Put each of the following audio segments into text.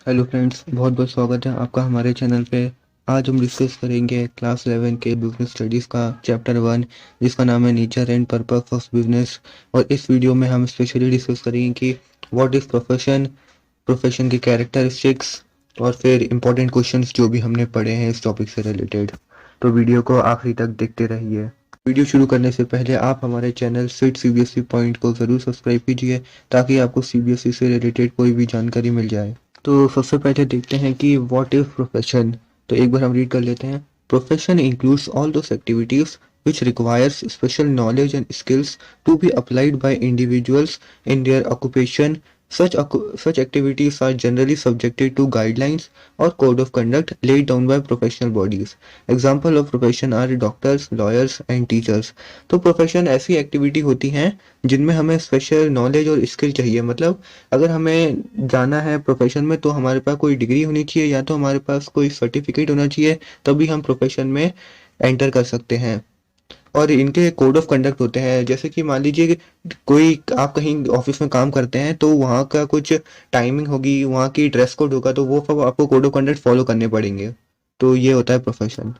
Hello friends, बहुत बहुत स्वागत है आपका हमारे चैनल पे। आज हम डिस्कस करेंगे क्लास 11 के बिजनेस स्टडीज़ का चैप्टर 1, जिसका नाम है nature and purpose of business. और इस वीडियो में हम स्पेशली डिस्कस करेंगे कि व्हाट इज़ प्रोफेशन, प्रोफेशन की कैरेक्टरिस्टिक्स और फिर इंपॉर्टेंट क्वेश्चंस जो भी हमने पढ़े हैं इस टॉपिक से रिलेटेड। तो वीडियो को आखिरी तक देखते रहिए। वीडियो शुरू करने से पहले आप हमारे चैनल सिट सीबीएसई पॉइंट को ज़रूर सब्सक्राइब कीजिए ताकि आपको सीबीएसई से रिलेटेड कोई भी जानकारी मिल जाए। तो सबसे पहले देखते हैं कि व्हाट इज प्रोफेशन। तो एक बार हम रीड कर लेते हैं। Profession includes all those activities which requires special knowledge and skills to be applied by individuals in their occupation. Such activities are generally subjected to guidelines or code of conduct laid down by professional bodies. Example of profession are doctors, lawyers and teachers. तो profession ऐसी activity होती हैं जिनमें हमें special knowledge और skill चाहिए। मतलब अगर हमें जाना है प्रोफेशन में तो हमारे पास कोई डिग्री होनी चाहिए या तो हमारे पास कोई सर्टिफिकेट होना चाहिए, तभी हम प्रोफेशन में एंटर कर सकते हैं। और इनके कोड ऑफ कंडक्ट होते हैं, जैसे कि मान लीजिए कि कोई आप कहीं ऑफिस में काम करते हैं तो वहाँ का कुछ टाइमिंग होगी, वहाँ की ड्रेस कोड होगा, तो वो सब आपको कोड ऑफ कंडक्ट फॉलो करने पड़ेंगे। तो ये होता है प्रोफेशन।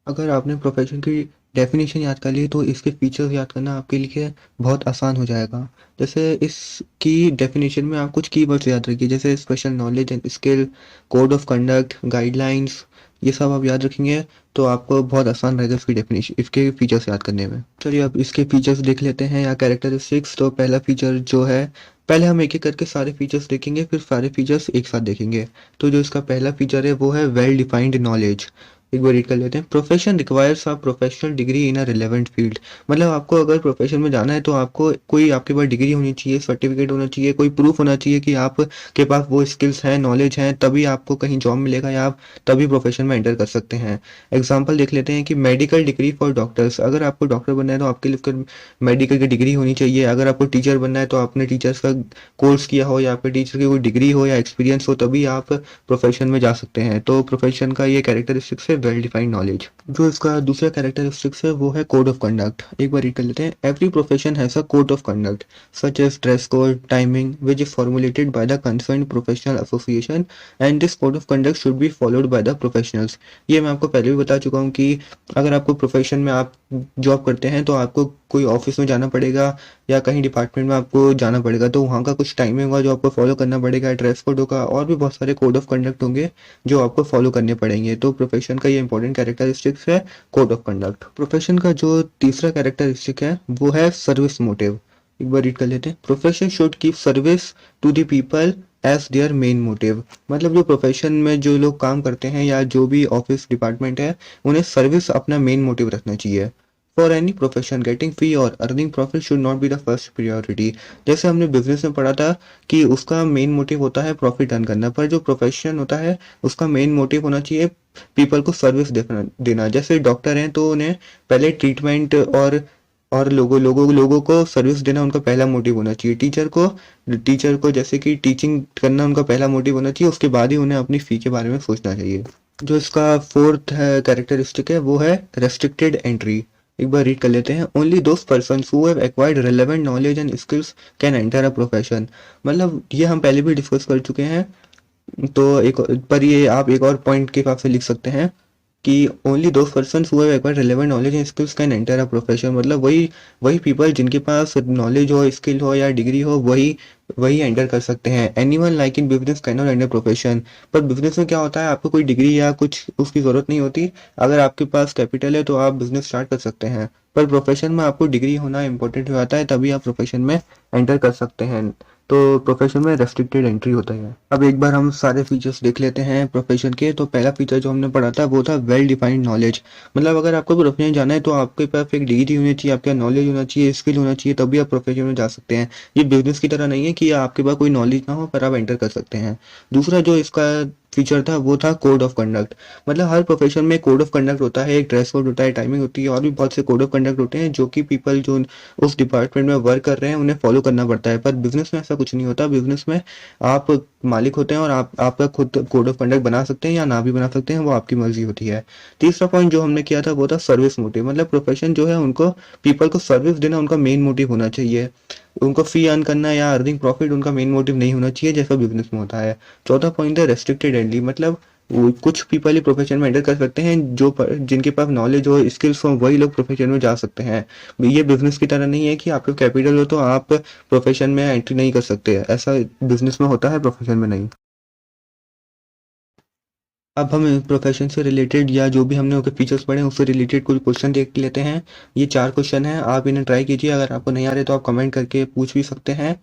अगर आपने प्रोफेशन की डेफिनेशन याद कर ली तो इसके फीचर्स याद करना आपके लिए बहुत आसान हो जाएगा। जैसे इसकी डेफिनेशन में आप कुछ कीवर्ड्स याद रखिए, जैसे special knowledge and skill, code of conduct, guidelines. ये सब आप याद रखेंगे तो आपको बहुत आसान रहेगा इसकी डेफिनेशन, इसके फीचर्स याद करने में। चलिए अब इसके फीचर्स देख लेते हैं या कैरेक्टरिस्टिक्स। तो पहला फीचर जो है, पहले हम एक एक करके सारे फीचर्स देखेंगे, फिर सारे फीचर्स एक साथ देखेंगे। तो जो इसका पहला फीचर है वो है वेल डिफाइंड नॉलेज। एक बार रीड कर लेते हैं। Profession requires a professional degree in a relevant field. मतलब आपको अगर प्रोफेशन में जाना है तो आपको कोई आपके पास डिग्री होनी चाहिए, सर्टिफिकेट होना चाहिए, कोई प्रूफ होना चाहिए कि आप के पास वो स्किल्स हैं, नॉलेज हैं, तभी आपको कहीं जॉब मिलेगा या आप तभी प्रोफेशन में एंटर कर सकते हैं। एग्जाम्पल देख लेते हैं कि मेडिकल डिग्री फॉर डॉक्टर्स। अगर आपको डॉक्टर बनना है तो आपके लिए मेडिकल की डिग्री होनी चाहिए। अगर आपको टीचर बनना है तो आपने टीचर्स का कोर्स किया हो या आपके टीचर की कोई डिग्री हो या एक्सपीरियंस हो, तभी आप प्रोफेशन में जा सकते हैं। तो प्रोफेशन का ये कैरेक्टरिस्टिक्स है वेल डिफाइंड नॉलेज। जो इसका दूसरा कैरेक्टरिस्टिक्स है वो है कोड ऑफ कंडक्ट। एक बार रीड कर लेते हैं। Every profession has a code of conduct such as dress code, timing, which is formulated by the concern professional association and this code of conduct should be followed by the professionals. ये मैं आपको पहले भी बता चुका हूँ कि अगर आपको प्रोफेशन में आप जॉब करते हैं तो आपको कोई ऑफिस में जाना पड़ेगा या कहीं डिपार्टमेंट में आपको जाना पड़ेगा, तो वहाँ का कुछ टाइमिंग होगा जो आपको फॉलो करना पड़ेगा, ड्रेस कोड होगा और भी बहुत सारे कोड ऑफ कंडक्ट होंगे जो आपको फॉलो करने पड़ेंगे। तो प्रोफेशन का ये इंपॉर्टेंट कैरेक्टरिस्टिक्स है कोड ऑफ कंडक्ट। प्रोफेशन का जो तीसरा कैरेक्टरिस्टिक है वो है सर्विस मोटिव। एक बार रीड कर लेते हैं। Profession should keep service to the people as their main motive. मतलब जो प्रोफेशन में जो लोग काम करते हैं या जो भी ऑफिस डिपार्टमेंट है, उन्हें सर्विस अपना मेन मोटिव रखना चाहिए। फॉर एनी प्रोफेशन गेटिंग फी और earning profit should not be the first priority. जैसे हमने बिजनेस में पढ़ा था कि उसका मेन मोटिव होता है प्रॉफिट अर्न करना, पर जो प्रोफेशन होता है उसका मेन मोटिव होना चाहिए पीपल को सर्विस देना। जैसे डॉक्टर हैं तो उन्हें पहले ट्रीटमेंट और लोगों को सर्विस देना उनका पहला मोटिव होना चाहिए। टीचर को जैसे कि टीचिंग करना उनका पहला मोटिव होना चाहिए, उसके बाद ही उन्हें अपनी फी के बारे में सोचना चाहिए। जो इसका फोर्थ है कैरेक्टरिस्टिक है वो है रेस्ट्रिक्टेड एंट्री। एक बार रीड कर लेते हैं। Only those person who have acquired relevant knowledge and skills can enter a profession. मतलब ये हम पहले भी डिस्कस कर चुके हैं, तो एक पर ये आप एक और पॉइंट के हिसाब से लिख सकते हैं कि only those person who have acquired relevant knowledge and skills can enter a profession. मतलब वही वही पीपल जिनके पास नॉलेज हो, स्किल हो या डिग्री हो, वही वही एंटर कर सकते हैं। Anyone like in business can not enter profession. पर बिजनेस में क्या होता है, आपको कोई डिग्री या कुछ उसकी जरूरत नहीं होती। अगर आपके पास कैपिटल है तो आप बिजनेस स्टार्ट कर सकते हैं, पर प्रोफेशन में आपको डिग्री होना इंपॉर्टेंट हो जाता है, तभी आप प्रोफेशन में एंटर कर सकते हैं। तो प्रोफेशन में रेस्ट्रिक्टेड एंट्री होता है। अब एक बार हम सारे फीचर्स देख लेते हैं प्रोफेशन के। तो पहला फीचर जो हमने पढ़ा था वो था वेल डिफाइंड नॉलेज। मतलब अगर आपको प्रोफेशन जाना है तो आपके पास एक डिग्री होनी चाहिए, आपका नॉलेज होना चाहिए, स्किल होना चाहिए, तभी आप प्रोफेशन में जा सकते हैं। ये बिजनेस की तरह नहीं है कि आपके पास कोई नॉलेज ना हो पर आप एंटर कर सकते हैं। दूसरा जो इसका फीचर था वो था कोड ऑफ कंडक्ट। मतलब हर प्रोफेशन में कोड ऑफ कंडक्ट होता है, एक ड्रेस कोड होता है, टाइमिंग होती है और भी बहुत से कोड ऑफ कंडक्ट होते हैं जो कि पीपल जो उस डिपार्टमेंट में वर्क कर रहे हैं उन्हें फॉलो करना पड़ता है। पर बिजनेस में ऐसा कुछ नहीं होता। बिजनेस में आप मालिक होते हैं और आप आपका खुद कोड ऑफ कंडक्ट बना सकते हैं या ना भी बना सकते हैं, वो आपकी मर्जी होती है। तीसरा पॉइंट जो हमने किया था वो था सर्विस मोटिव। मतलब प्रोफेशन जो है उनको पीपल को सर्विस देना उनका मेन मोटिव होना चाहिए। उनको फी अर्न करना या अर्निंग प्रॉफिट उनका मेन मोटिव नहीं होना चाहिए जैसा बिजनेस में होता है। चौथा पॉइंट है रेस्ट्रिक्टेड एंडली, मतलब कुछ पीपल ही प्रोफेशन में एंटर कर सकते हैं, जिनके पास नॉलेज और स्किल्स हो वही लोग प्रोफेशन में जा सकते हैं। ये बिजनेस की तरह नहीं है कि आपके कैपिटल हो तो आप प्रोफेशन में एंट्री नहीं कर सकते, ऐसा बिजनेस में होता है, प्रोफेशन में नहीं। अब हम प्रोफेशन से रिलेटेड या जो भी हमने उसके फीचर्स पढ़े हैं उससे रिलेटेड कुछ क्वेश्चन देख लेते हैं। ये 4 क्वेश्चन हैं, आप इन्हें ट्राई कीजिए। अगर आपको नहीं आ रहे तो आप कमेंट करके पूछ भी सकते हैं।